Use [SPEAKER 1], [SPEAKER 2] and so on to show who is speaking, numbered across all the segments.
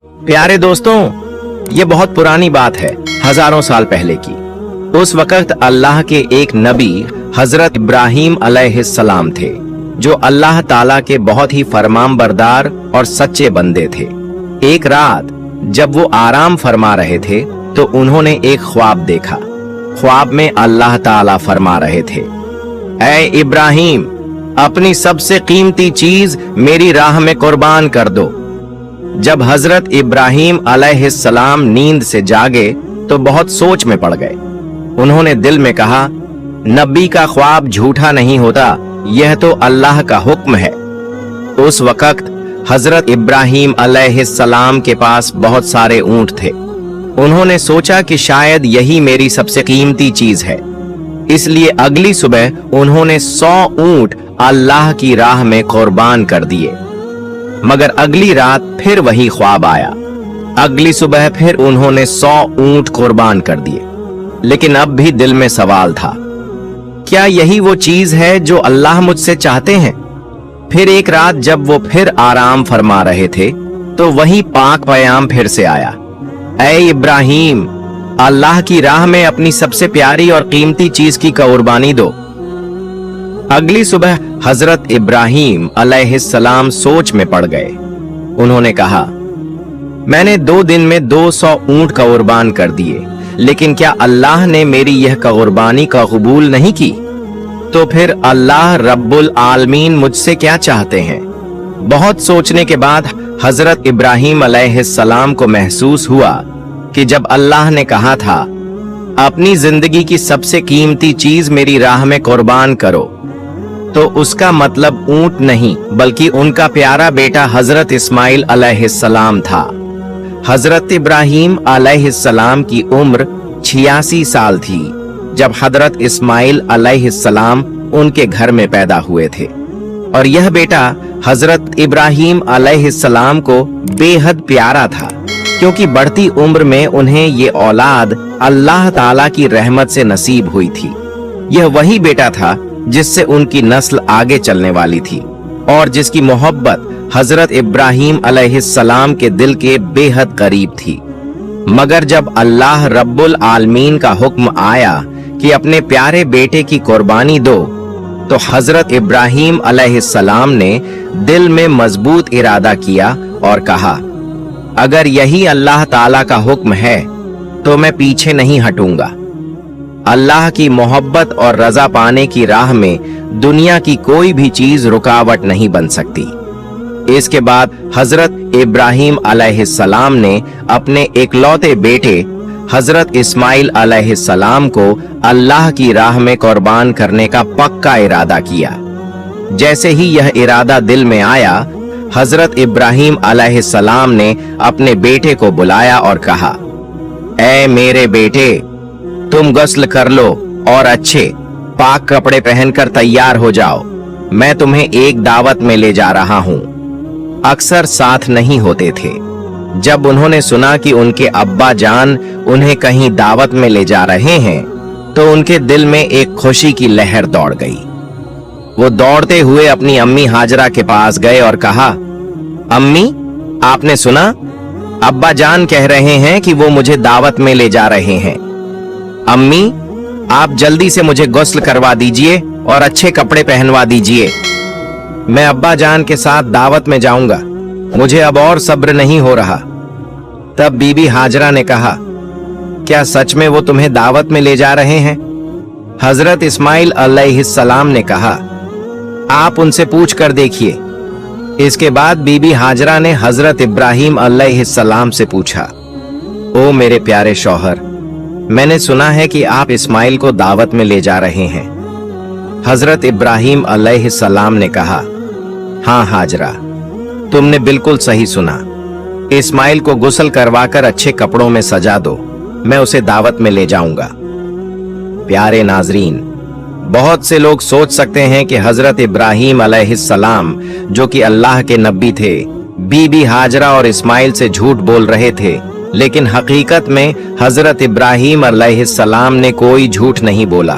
[SPEAKER 1] प्यारे दोस्तों, ये बहुत पुरानी बात है, हजारों साल पहले की। उस वक्त अल्लाह के एक नबी हजरत इब्राहिम अलैहिस्सलाम थे, जो अल्लाह ताला के बहुत ही फरमानबरदार और सच्चे बंदे थे। एक रात जब वो आराम फरमा रहे थे तो उन्होंने एक ख्वाब देखा। ख्वाब में अल्लाह ताला फरमा रहे थे, ऐ इब्राहिम, अपनी सबसे कीमती चीज मेरी राह में कुर्बान कर दो। जब हजरत इब्राहिम अलैहिस्सलाम नींद से जागे तो बहुत सोच में पड़ गए। उन्होंने दिल में कहा, नबी का ख्वाब झूठा नहीं होता, यह तो अल्लाह का हुक्म है। उस वक्त हजरत इब्राहिम अलैहिस्सलाम के पास बहुत सारे ऊंट थे। उन्होंने सोचा कि शायद यही मेरी सबसे कीमती चीज है, इसलिए अगली सुबह उन्होंने 100 ऊंट अल्लाह की राह में कुर्बान कर दिए। मगर अगली रात फिर वही ख्वाब आया। अगली सुबह फिर उन्होंने 100 ऊंट कुर्बान कर दिए, लेकिन अब भी दिल में सवाल था, क्या यही वो चीज है जो अल्लाह मुझसे चाहते हैं? फिर एक रात जब वो फिर आराम फरमा रहे थे तो वही पाक पैगाम फिर से आया, ऐ इब्राहिम, अल्लाह की राह में अपनी सबसे प्यारी और कीमती चीज की कुर्बानी दो। अगली सुबह हजरत इब्राहिम अलैहिस्सलाम सोच में पड़ गए। उन्होंने कहा, मैंने 2 दिन में 200 ऊंट कुर्बान कर दिए, लेकिन क्या अल्लाह ने मेरी यह कुर्बानी का कबूल नहीं की? तो फिर अल्लाह रब्बुल आलमीन मुझसे क्या चाहते हैं? बहुत सोचने के बाद हजरत इब्राहिम अलैहिस्सलाम को महसूस हुआ कि जब अल्लाह ने कहा था, अपनी जिंदगी की सबसे कीमती चीज मेरी राह में कुर्बान करो, तो उसका मतलब ऊंट नहीं बल्कि उनका प्यारा बेटा हजरत इस्माइल अलैहिस्सलाम था। हजरत इब्राहिम अलैहिस्सलाम की उम्र 86 साल थी जब हजरत इस्माइल अलैहिस्सलाम उनके घर में पैदा हुए थे, और यह बेटा हजरत इब्राहिम अलैहिस्सलाम को बेहद प्यारा था, क्योंकि बढ़ती उम्र में उन्हें ये औलाद अल्लाह ताला की रहमत से नसीब हुई थी। यह वही बेटा था जिससे उनकी नस्ल आगे चलने वाली थी और जिसकी मोहब्बत हजरत इब्राहिम अलैहिस्सलाम के दिल के बेहद करीब थी। मगर जब अल्लाह रब्बुल आलमीन का हुक्म आया कि अपने प्यारे बेटे की कुर्बानी दो, तो हजरत इब्राहिम अलैहिस्सलाम ने दिल में मजबूत इरादा किया और कहा, अगर यही अल्लाह ताला का हुक्म है तो मैं पीछे नहीं हटूंगा। अल्लाह की मोहब्बत और रजा पाने की राह में दुनिया की कोई भी चीज रुकावट नहीं बन सकती। इसके बाद हजरत इब्राहिम अलैहिस्सलाम ने अपने इकलौते बेटे हजरत इस्माइल अलैहिस्सलाम को अल्लाह की राह में कुर्बान करने का पक्का इरादा किया। जैसे ही यह इरादा दिल में आया, हजरत इब्राहिम अलैहिस्सलाम ने अपने बेटे को बुलाया और कहा, ऐ मेरे बेटे, तुम गस्ल कर लो और अच्छे पाक कपड़े पहनकर तैयार हो जाओ। मैं तुम्हें एक दावत में ले जा रहा हूँ। अक्सर साथ नहीं होते थे। जब उन्होंने सुना कि उनके अब्बा जान उन्हें कहीं दावत में ले जा रहे हैं, तो उनके दिल में एक खुशी की लहर दौड़ गई। वो दौड़ते हुए अपनी अम्मी हाजरा के पास गए और कहा, अम्मी, आपने सुना? अब्बा जान कह रहे हैं कि वो मुझे दावत में ले जा रहे हैं। अम्मी, आप जल्दी से मुझे गुस्ल करवा दीजिए और अच्छे कपड़े पहनवा दीजिए। मैं अब्बा जान के साथ दावत में जाऊंगा, मुझे अब और सब्र नहीं हो रहा। तब बीबी हाजरा ने कहा, क्या सच में वो तुम्हें दावत में ले जा रहे हैं? हजरत इस्माइल अलैहिस्सलाम ने कहा, आप उनसे पूछ कर देखिए। इसके बाद बीबी हाजरा ने हजरत इब्राहिम अलैहिस्सलाम से पूछा, ओ मेरे प्यारे शौहर, मैंने सुना है कि आप इस्माइल को दावत में ले जा रहे हैं। हजरत इब्राहिम अलैहिस्सलाम ने कहा, हाँ हाजरा, तुमने बिल्कुल सही सुना। इस्माइल को गुस्ल करवाकर अच्छे कपड़ों में सजा दो, मैं उसे दावत में ले जाऊंगा। प्यारे नाजरीन, बहुत से लोग सोच सकते हैं कि हजरत इब्राहिम अलैहिस्सलाम, जो कि अल्लाह के नबी थे, बीबी हाजरा और इस्माइल से झूठ बोल रहे थे, लेकिन हकीकत में हजरत इब्राहिम अलैहिस्सलाम ने कोई झूठ नहीं बोला।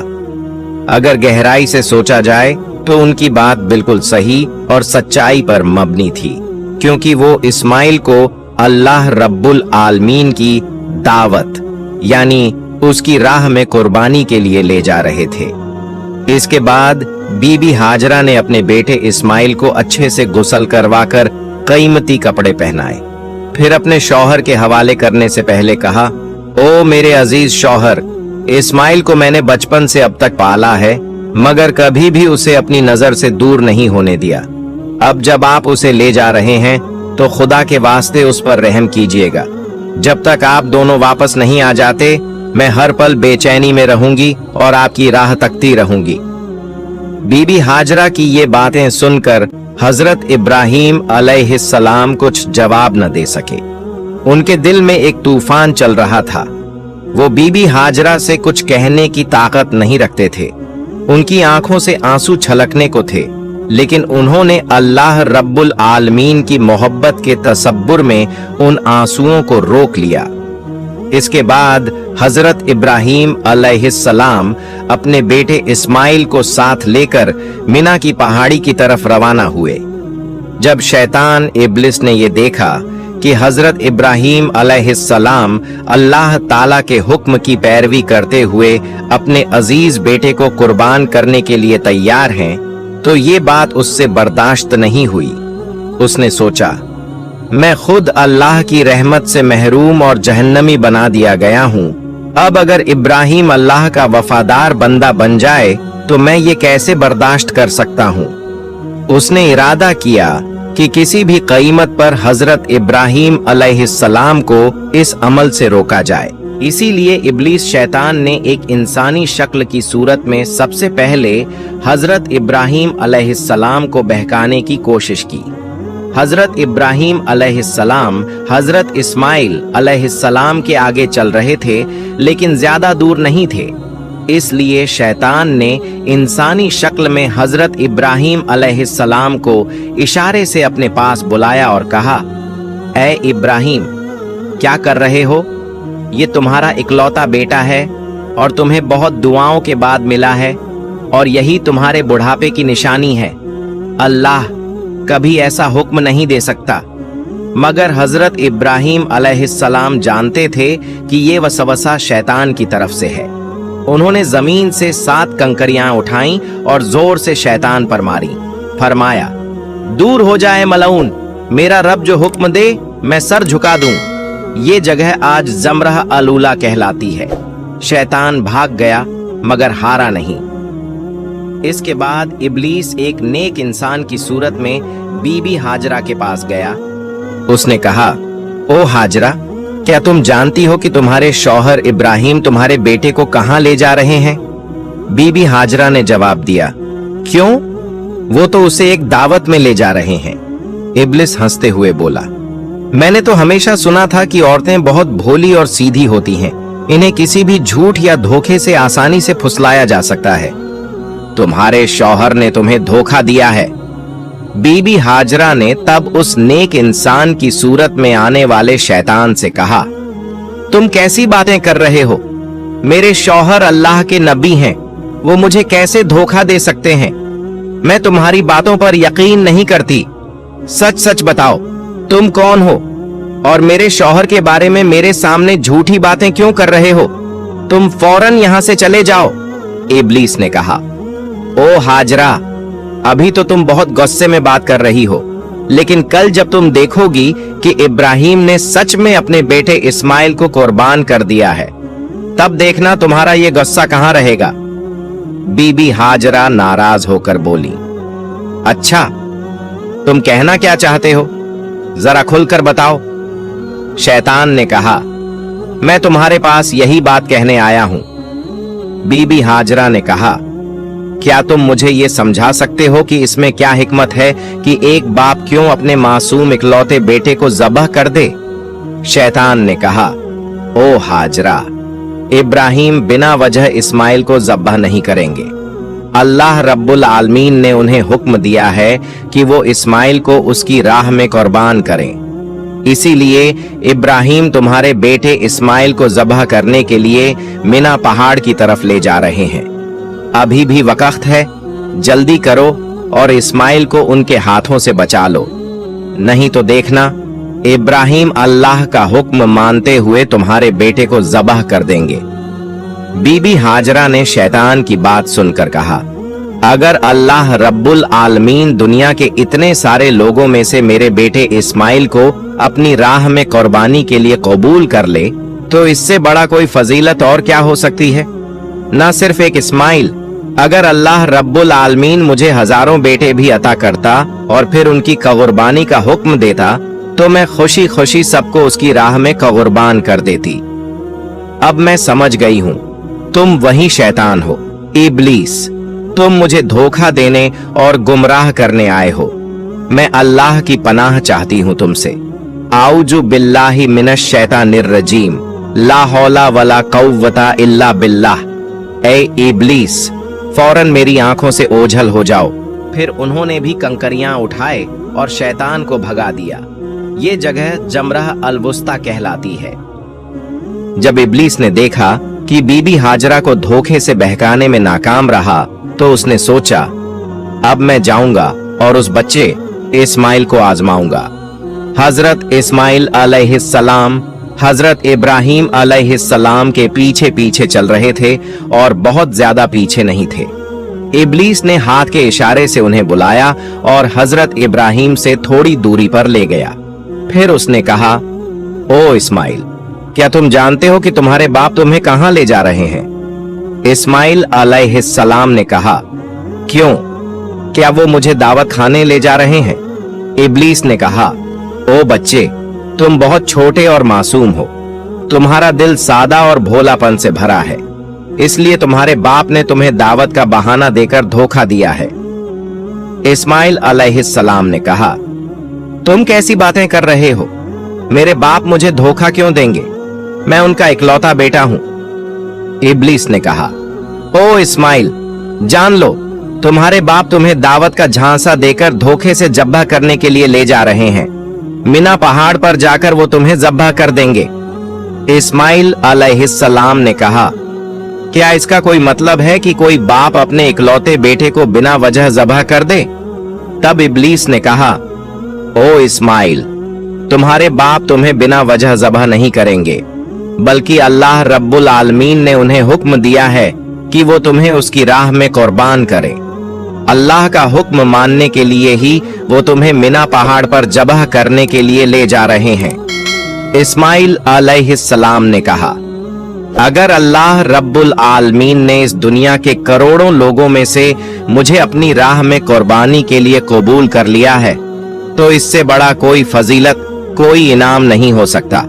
[SPEAKER 1] अगर गहराई से सोचा जाए तो उनकी बात बिल्कुल सही और सच्चाई पर मबनी थी, क्योंकि वो इस्माइल को अल्लाह रब्बुल आलमीन की दावत यानी उसकी राह में कुर्बानी के लिए ले जा रहे थे। इसके बाद बीबी हाजरा ने अपने बेटे इस्माइल को अच्छे से गुस्ल करवाकर कीमती कपड़े पहनाए। फिर अपने शौहर के हवाले करने से पहले कहा, ओ मेरे अजीज शौहर, इस्माइल को मैंने बचपन से अब तक पाला है, मगर कभी भी उसे अपनी नजर से दूर नहीं होने दिया। अब जब आप उसे ले जा रहे हैं तो खुदा के वास्ते उस पर रहम कीजिएगा। जब तक आप दोनों वापस नहीं आ जाते मैं हर पल बेचैनी में रहूंगी और आपकी राह तकती रहूंगी। बीबी हाजरा की ये बातें सुनकर हजरत इब्राहीम अलैहिस्सलाम कुछ जवाब न दे सके। उनके दिल में एक तूफान चल रहा था। वो बीबी हाजरा से कुछ कहने की ताकत नहीं रखते थे। उनकी आंखों से आंसू छलकने को थे, लेकिन उन्होंने अल्लाह रब्बुल आलमीन की मोहब्बत के तसब्बुर में उन आंसुओं को रोक लिया। इसके बाद हजरत इब्राहीम अलैहिस्सलाम अपने बेटे इस्माइल को साथ लेकर मिना की पहाड़ी की तरफ रवाना हुए। जब शैतान इब्लिस ने यह देखा कि हजरत इब्राहीम अलैहिस्सलाम अल्लाह ताला के हुक्म की पैरवी करते हुए अपने अजीज बेटे को कुर्बान करने के लिए तैयार हैं, तो ये बात उससे बर्दाश्त नहीं हुई। उसने सोचा, मैं खुद अल्लाह की रहमत से महरूम और जहन्नमी बना दिया गया हूँ। अब अगर इब्राहीम अल्लाह का वफादार बंदा बन जाए तो मैं ये कैसे बर्दाश्त कर सकता हूँ। उसने इरादा किया कि किसी भी कीमत पर हजरत इब्राहीम अलैहिस्सलाम को इस अमल से रोका जाए। इसीलिए इब्लीस शैतान ने एक इंसानी शक्ल की सूरत में सबसे पहले हजरत इब्राहीम अलैहिस्सलाम को बहकाने की कोशिश की। हजरत इब्राहीम अलैहिस्सलाम हजरत इस्माइल अलैहिस्सलाम के आगे चल रहे थे, लेकिन ज्यादा दूर नहीं थे। इसलिए शैतान ने इंसानी शक्ल में हजरत इब्राहीम अलैहिस्सलाम को इशारे से अपने पास बुलाया और कहा, ऐ इब्राहीम, क्या कर रहे हो? ये तुम्हारा इकलौता बेटा है और तुम्हें बहुत दुआओं के बाद मिला है, और यही तुम्हारे बुढ़ापे की निशानी है। अल्लाह कभी ऐसा हुक्म नहीं दे सकता। मगर हजरत इब्राहीम अलैहिस्सलाम जानते थे कि ये वसवसा शैतान की तरफ से है। उन्होंने जमीन से 7 कंकरियां उठाईं और जोर से शैतान पर मारी। फरमाया, दूर हो जाए मलऊन, मेरा रब जो हुक्म दे मैं सर झुका दूं। ये जगह आज जमरह अलूला कहलाती है। शैतान भाग गया मगर हारा नहीं। इसके बाद इब्लीस एक नेक इंसान की सूरत में बीबी हाजरा के पास गया। उसने कहा, ओ हाजरा, क्या तुम जानती हो कि तुम्हारे शौहर इब्राहीम तुम्हारे बेटे को कहां ले जा रहे हैं? बीबी हाजरा ने जवाब दिया, क्यों? वो तो उसे एक दावत में ले जा रहे हैं। इब्लिस हंसते हुए बोला, मैंने तो हमेशा सुना था कि औरतें बहुत भोली और सीधी होती हैं। इन्हें किसी भी झूठ या धोखे से आसानी से फुसलाया जा सकता है। तुम्हारे शौहर ने तुम्हें धोखा दिया है। बीबी हाजरा ने तब उस नेक इंसान की सूरत में आने वाले शैतान से कहा, तुम कैसी बातें कर रहे हो? मेरे शौहर अल्लाह के नबी हैं, वो मुझे कैसे धोखा दे सकते हैं? मैं तुम्हारी बातों पर यकीन नहीं करती। सच सच बताओ, तुम कौन हो और मेरे शौहर के बारे में मेरे सामने झूठी बातें क्यों कर रहे हो? तुम फौरन यहां से चले जाओ। इब्लीस ने कहा, ओ हाजरा, अभी तो तुम बहुत गुस्से में बात कर रही हो, लेकिन कल जब तुम देखोगी कि इब्राहीम ने सच में अपने बेटे इस्माइल को कुर्बान कर दिया है, तब देखना तुम्हारा ये गुस्सा कहां रहेगा। बीबी हाजरा नाराज होकर बोली, अच्छा, तुम कहना क्या चाहते हो? जरा खुलकर बताओ। शैतान ने कहा, मैं तुम्हारे पास यही बात कहने आया हूं। बीबी हाजरा ने कहा, क्या तुम मुझे ये समझा सकते हो कि इसमें क्या हिकमत है कि एक बाप क्यों अपने मासूम इकलौते बेटे को ज़बह कर दे? शैतान ने कहा, ओ हाजरा, इब्राहीम बिना वजह इस्माइल को ज़बह नहीं करेंगे। अल्लाह रब्बुल आलमीन ने उन्हें हुक्म दिया है कि वो इस्माइल को उसकी राह में कुर्बान करें। इसीलिए इब्राहीम तुम्हारे बेटे इस्माइल को ज़बह करने के लिए मिना पहाड़ की तरफ ले जा रहे हैं। अभी भी वक्त है, जल्दी करो और इस्माइल को उनके हाथों से बचा लो, नहीं तो देखना इब्राहिम अल्लाह का हुक्म मानते हुए तुम्हारे बेटे को ज़बह कर देंगे। बीबी हाजरा ने शैतान की बात सुनकर कहा, अगर अल्लाह रब्बुल आलमीन दुनिया के इतने सारे लोगों में से मेरे बेटे इस्माइल को अपनी राह में कुर्बानी के लिए कबूल कर ले, तो इससे बड़ा कोई फजीलत और क्या हो सकती है। न सिर्फ एक इस्माइल, अगर अल्लाह रब्बुल आलमीन मुझे हजारों बेटे भी अता करता और फिर उनकी कुर्बानी का हुक्म देता, तो मैं खुशी खुशी सबको उसकी राह में कुर्बान कर देती। अब मैं समझ गई हूँ, तुम वही शैतान हो, इब्लीस। तुम मुझे धोखा देने और गुमराह करने आए हो। मैं अल्लाह की पनाह चाहती हूँ तुमसे। आऊजु बिल्लाहि मिनश शैतानिर रजीम, ला हौला वला कव्वता इल्ला बिल्लाह। ए इब्लीस, फौरन मेरी आंखों से ओझल हो जाओ। फिर उन्होंने भी कंकरियां उठाए और शैतान को भगा दिया। ये जगह जमरह अल-वुस्ता कहलाती है। जब इब्लीस ने देखा कि बीबी हाजरा को धोखे से बहकाने में नाकाम रहा, तो उसने सोचा, अब मैं जाऊंगा और उस बच्चे इस्माइल को आजमाऊंगा। हजरत इस्माइल अलैहिस्सलाम हजरत इब्राहिम अलैहिस्सलाम के पीछे पीछे चल रहे थे और बहुत ज्यादा पीछे नहीं थे। इब्लीस ने हाथ के इशारे से उन्हें बुलाया और हजरत इब्राहिम से थोड़ी दूरी पर ले गया। फिर उसने कहा, ओ इस्माइल, क्या तुम जानते हो कि तुम्हारे बाप तुम्हें कहां ले जा रहे हैं? इस्माइल अलैहिस्सलाम ने कहा, क्यों, क्या वो मुझे दावत खाने ले जा रहे हैं? इब्लीस ने कहा, ओ बच्चे, तुम बहुत छोटे और मासूम हो। तुम्हारा दिल सादा और भोलापन से भरा है, इसलिए तुम्हारे बाप ने तुम्हें दावत का बहाना देकर धोखा दिया है। इस्माइल अलैहिस्सलाम ने कहा, तुम कैसी बातें कर रहे हो? मेरे बाप मुझे धोखा क्यों देंगे? मैं उनका इकलौता बेटा हूं। इब्लीस ने कहा, ओ इस्माइल, जान लो, तुम्हारे बाप तुम्हें दावत का झांसा देकर धोखे से ज़ब्ह करने के लिए ले जा रहे हैं। मिना पहाड़ पर जाकर वो तुम्हें ज़ब्ह कर देंगे। इस्माइल अलैहिस्सलाम ने कहा, क्या इसका कोई मतलब है कि कोई बाप अपने इकलौते बेटे को बिना वजह ज़ब्ह कर दे? तब इब्लीस ने कहा, ओ इस्माइल, तुम्हारे बाप तुम्हें बिना वजह ज़ब्ह नहीं करेंगे, बल्कि अल्लाह रब्बुल आलमीन ने उन्हें हुक्म दिया है कि वो तुम्हें उसकी राह में कुर्बान करें। अल्लाह का हुक्म मानने के लिए ही वो तुम्हें मिना पहाड़ पर ज़ब्ह करने के लिए ले जा रहे हैं। इस्माइल अलैहिस्सलाम ने कहा, अगर अल्लाह रब्बुल आलमीन ने इस दुनिया के करोड़ों लोगों में से मुझे अपनी राह में कुर्बानी के लिए कबूल कर लिया है, तो इससे बड़ा कोई फजीलत, कोई इनाम नहीं हो सकता।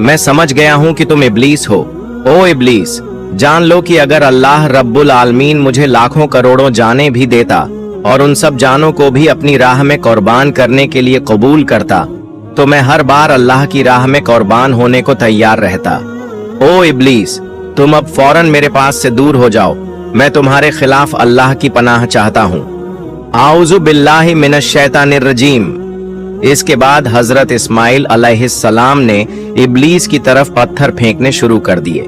[SPEAKER 1] मैं समझ गया हूं कि तुम इब्लीस हो। ओ इब्लीस, जान लो कि अगर अल्लाह रब्बुल आलमीन मुझे लाखों करोड़ों जाने भी देता और उन सब जानों को भी अपनी राह में कुर्बान करने के लिए कबूल करता, तो मैं हर बार अल्लाह की राह में कुर्बान होने को तैयार रहता। ओ इब्लीस, तुम अब फौरन मेरे पास से दूर हो जाओ। मैं तुम्हारे खिलाफ अल्लाह की पनाह चाहता हूँ। आऊज़ु बिल्लाहि मिनश शैतानिर रजीम। इसके बाद हजरत इस्माइल अलैहिस्सलाम ने इब्लीस की तरफ पत्थर फेंकने शुरू कर दिए।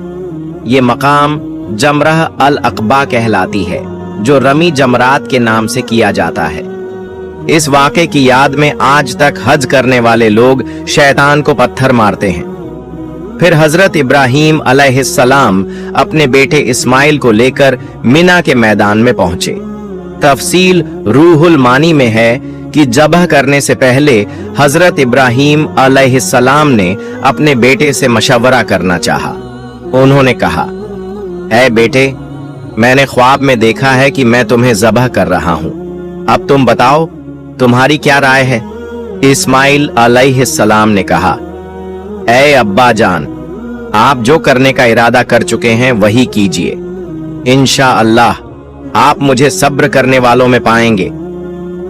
[SPEAKER 1] ये मकाम जमरह अल अक़बा कहलाती है, जो रमी जमरात के नाम से किया जाता है। इस वाक़े की याद में आज तक हज करने वाले लोग शैतान को पत्थर मारते हैं। फिर हजरत इब्राहिम अलैहिस्सलाम अपने बेटे इस्माइल को लेकर मिना के मैदान में पहुंचे। तफसील रूहुल मानी में है कि ज़ब्ह करने से पहले हजरत इब्राहिम अलैहिस्सलाम ने अपने बेटे से मशवरा करना चाहा। उन्होंने कहा, ऐ बेटे, मैंने ख्वाब में देखा है कि मैं तुम्हें ज़ब्ह कर रहा हूं। अब तुम बताओ, तुम्हारी क्या राय है? इस्माइल अलैहिस्सलाम ने कहा, ऐ अब्बा जान, आप जो करने का इरादा कर चुके हैं वही कीजिए। इंशाअल्लाह आप मुझे सब्र करने वालों में पाएंगे।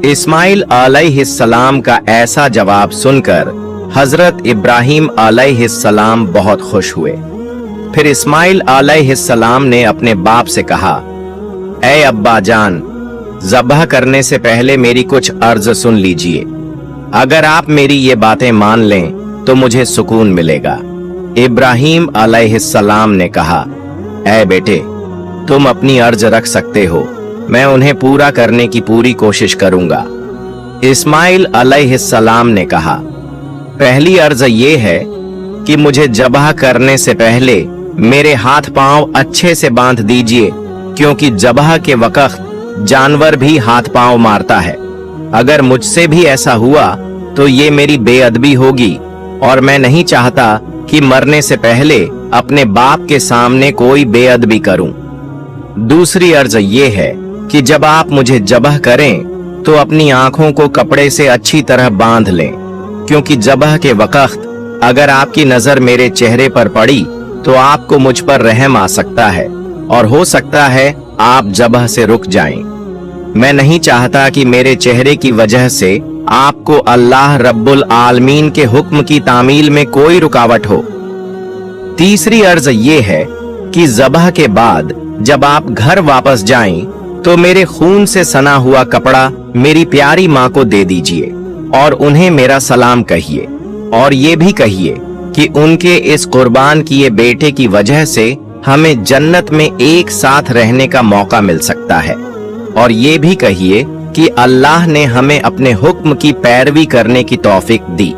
[SPEAKER 1] इस्माइल अलैहिस्सलाम का ऐसा जवाब सुनकर हजरत इब्राहिम अलैहिस्सलाम बहुत खुश हुए। फिर इस्माइल अलैहिस्सलाम ने अपने बाप से कहा, ऐ अब्बा जान, ज़ब्ह करने से पहले मेरी कुछ अर्ज सुन लीजिए। अगर आप मेरी ये बातें मान लें तो मुझे सुकून मिलेगा। इब्राहिम अलैहिस्सलाम ने कहा, ऐ बेटे, तुम अपनी अर्ज रख सकते हो, मैं उन्हें पूरा करने की पूरी कोशिश करूंगा। इस्माइल अलैहिस्सलाम ने कहा, पहली अर्ज ये है कि मुझे ज़ब्ह करने से पहले मेरे हाथ पांव अच्छे से बांध दीजिए, क्योंकि ज़ब्ह के वक्त जानवर भी हाथ पांव मारता है। अगर मुझसे भी ऐसा हुआ तो ये मेरी बेअदबी होगी और मैं नहीं चाहता कि मरने से पहले अपने बाप के सामने कोई बेअदबी करूं। दूसरी अर्ज ये है कि जब आप मुझे ज़ब्ह करें तो अपनी आंखों को कपड़े से अच्छी तरह बांध लें, क्योंकि ज़ब्ह के वक्त अगर आपकी नजर मेरे चेहरे पर पड़ी तो आपको मुझ पर रहम आ सकता है और हो सकता है आप ज़ब्ह से रुक जाएं। मैं नहीं चाहता कि मेरे चेहरे की वजह से आपको अल्लाह रब्बुल आलमीन के हुक्म की तामील में कोई रुकावट हो। तीसरी अर्ज ये है कि ज़ब्ह के बाद जब आप घर वापस जाएं तो मेरे खून से सना हुआ कपड़ा मेरी प्यारी माँ को दे दीजिए और उन्हें मेरा सलाम कहिए, और ये भी कहिए कि उनके इस कुर्बान किए बेटे की वजह से हमें जन्नत में एक साथ रहने का मौका मिल सकता है। और ये भी कहिए कि अल्लाह ने हमें अपने हुक्म की पैरवी करने की तौफीक दी,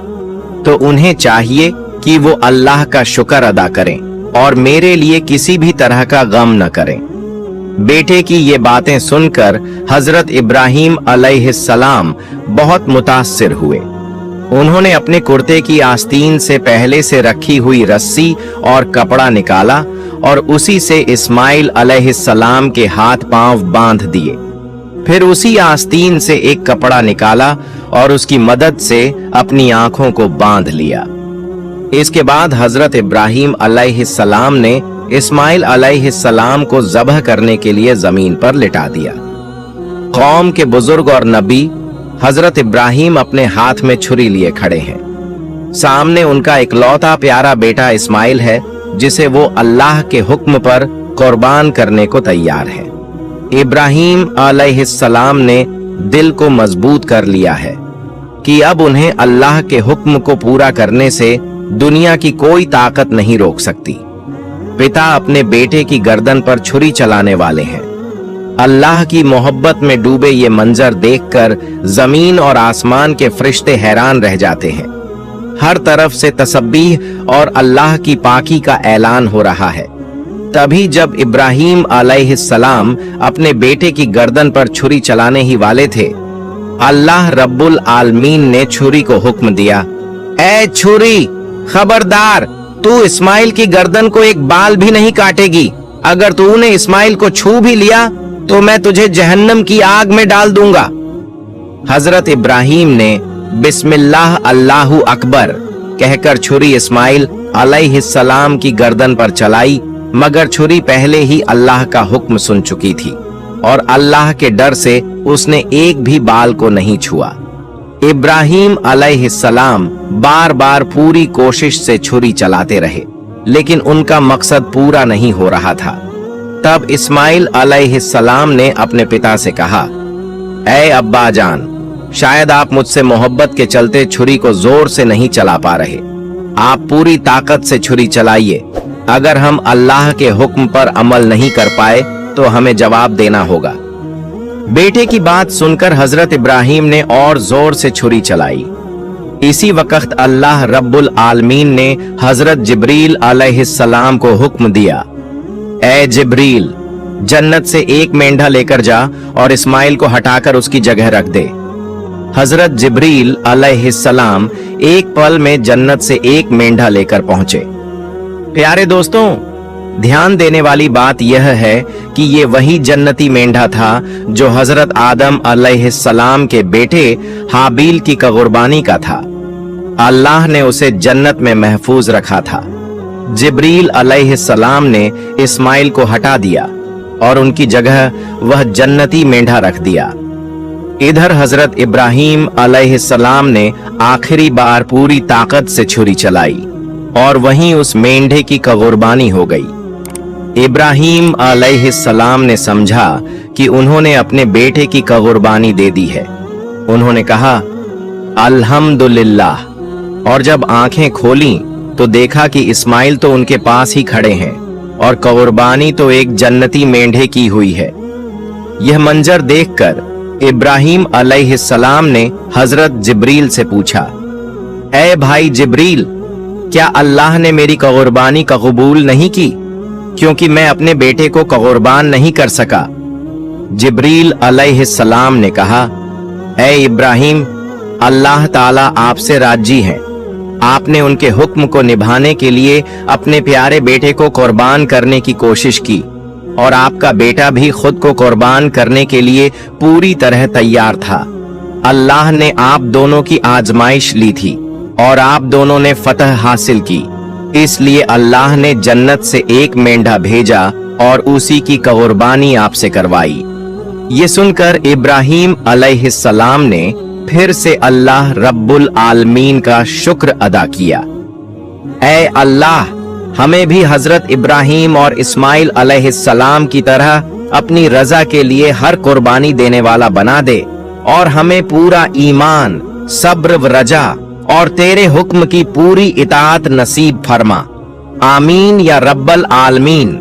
[SPEAKER 1] तो उन्हें चाहिए कि वो अल्लाह का शुक्र अदा करें और मेरे लिए किसी भी तरह का गम न करें। बेटे की ये बातें सुनकर हजरत इब्राहीम अलैहिस्सलाम बहुत मुतासिर हुए। उन्होंने अपने कुर्ते की आस्तीन से पहले से रखी हुई रस्सी और कपड़ा निकाला और उसी से इस्माइल अलैहिस्सलाम के हाथ पांव बांध दिए। फिर उसी आस्तीन से एक कपड़ा निकाला और उसकी मदद से अपनी आंखों को बांध लिया। इसके बाद हजरत इब्राहीम अलैहिस्सलाम ने इस्माइल अलैहिस्सलाम को ज़ब्ह करने के लिए जमीन पर लिटा दिया। कौम के बुजुर्ग और नबी हजरत इब्राहीम अपने हाथ में छुरी लिए खड़े हैं। सामने उनका इकलौता प्यारा बेटा इस्माइल है, जिसे वो अल्लाह के हुक्म पर कुर्बान करने को तैयार है। इब्राहीम अलैहिस्सलाम ने दिल को मजबूत कर लिया है कि अब उन्हें अल्लाह के हुक्म को पूरा करने से दुनिया की कोई ताकत नहीं रोक सकती। पिता अपने बेटे की गर्दन पर छुरी चलाने वाले हैं। अल्लाह की मोहब्बत में डूबे ये मंजर देखकर जमीन और आसमान के फरिश्ते हैरान रह जाते हैं। हर तरफ से तसब्बीह और अल्लाह की पाकी का ऐलान हो रहा है। तभी जब इब्राहीम अलैहिस्सलाम अपने बेटे की गर्दन पर छुरी चलाने ही वाले थे, अल्लाह रब्बुल आलमीन ने छुरी को हुक्म दिया, ऐ छुरी, खबरदार, तू इस्माइल की गर्दन को एक बाल भी नहीं काटेगी। अगर तूने इस्माइल को छू भी लिया तो मैं तुझे जहन्नम की आग में डाल दूंगा। हजरत इब्राहीम ने बिस्मिल्लाह अल्लाहु अकबर कहकर छुरी इस्माइल अलैहिस्सलाम की गर्दन पर चलाई, मगर छुरी पहले ही अल्लाह का हुक्म सुन चुकी थी और अल्लाह के डर से उसने एक भी बाल को नहीं छुआ। इब्राहीम अलैहिस्सलाम बार बार पूरी कोशिश से छुरी चलाते रहे, लेकिन उनका मकसद पूरा नहीं हो रहा था। तब इस्माइल अलैहिस्सलाम ने अपने पिता से कहा, ऐ अब्बा जान, शायद आप मुझसे मोहब्बत के चलते छुरी को जोर से नहीं चला पा रहे। आप पूरी ताकत से छुरी चलाइए। अगर हम अल्लाह के हुक्म पर अमल नहीं कर पाए तो हमें जवाब देना होगा। बेटे की बात सुनकर हजरत इब्राहीम ने और जोर से छुरी चलाई। इसी वक्त अल्लाह रब्बुल आलमीन ने हजरत जिब्रील अलैहिस्सलाम को हुक्म दिया, ऐ जिब्रील, जन्नत से एक मेंढा लेकर जा और इस्माइल को हटाकर उसकी जगह रख दे। हजरत जिब्रील अलैहिस्सलाम एक पल में जन्नत से एक मेंढा लेकर पहुंचे। प्यारे दोस्तों, ध्यान देने वाली बात यह है कि ये वही जन्नती मेंढा था जो हजरत आदम अलैहिस्सलाम के बेटे हाबील की कुर्बानी का था। अल्लाह ने उसे जन्नत में महफूज रखा था। जिब्रील अलैहिस्सलाम ने इस्माइल को हटा दिया और उनकी जगह वह जन्नती मेंढा रख दिया। इधर हजरत इब्राहीम अलैहिस्सलाम ने आखिरी बार पूरी ताकत से छुरी चलाई और वहीं उस मेंढे की कुर्बानी हो गई। इब्राहीम अलैहिस्सलाम ने समझा कि उन्होंने अपने बेटे की कुर्बानी दे दी है। उन्होंने कहा, अल्हम्दुलिल्लाह, और जब आंखें खोलीं तो देखा कि इस्माइल तो उनके पास ही खड़े हैं और कुर्बानी तो एक जन्नती मेंढे की हुई है। यह मंजर देखकर इब्राहीम अलैहिस्सलाम ने हजरत जिब्रील से पूछा, ए भाई जिब्रील, क्या अल्लाह ने मेरी कुर्बानी का कबूल नहीं की, क्योंकि मैं अपने बेटे को कुर्बान नहीं कर सका। जिब्रील अलैहिस्सलाम ने कहा, ए इब्राहिम, अल्लाह ताला आपसे राजी है। आपने उनके हुक्म को निभाने के लिए अपने प्यारे बेटे को कुर्बान करने की कोशिश की और आपका बेटा भी खुद को कुर्बान करने के लिए पूरी तरह तैयार था। अल्लाह ने आप दोनों की आजमाइश ली थी और आप दोनों ने फतह हासिल की, इसलिए अल्लाह ने जन्नत से एक मेंढा भेजा और उसी की कुर्बानी आपसे करवाई। ये सुनकर इब्राहिम अलैहिस्सलाम ने फिर से अल्लाह रब्बुल आलमीन का शुक्र अदा किया। ऐ अल्लाह, हमें भी हजरत इब्राहिम और इस्माइल अलैहिस्सलाम की तरह अपनी रजा के लिए हर कुर्बानी देने वाला बना दे और हमें पूरा ईमान, सब्र व रजा और तेरे हुक्म की पूरी इताअत नसीब फरमा। आमीन या रब्बल आलमीन।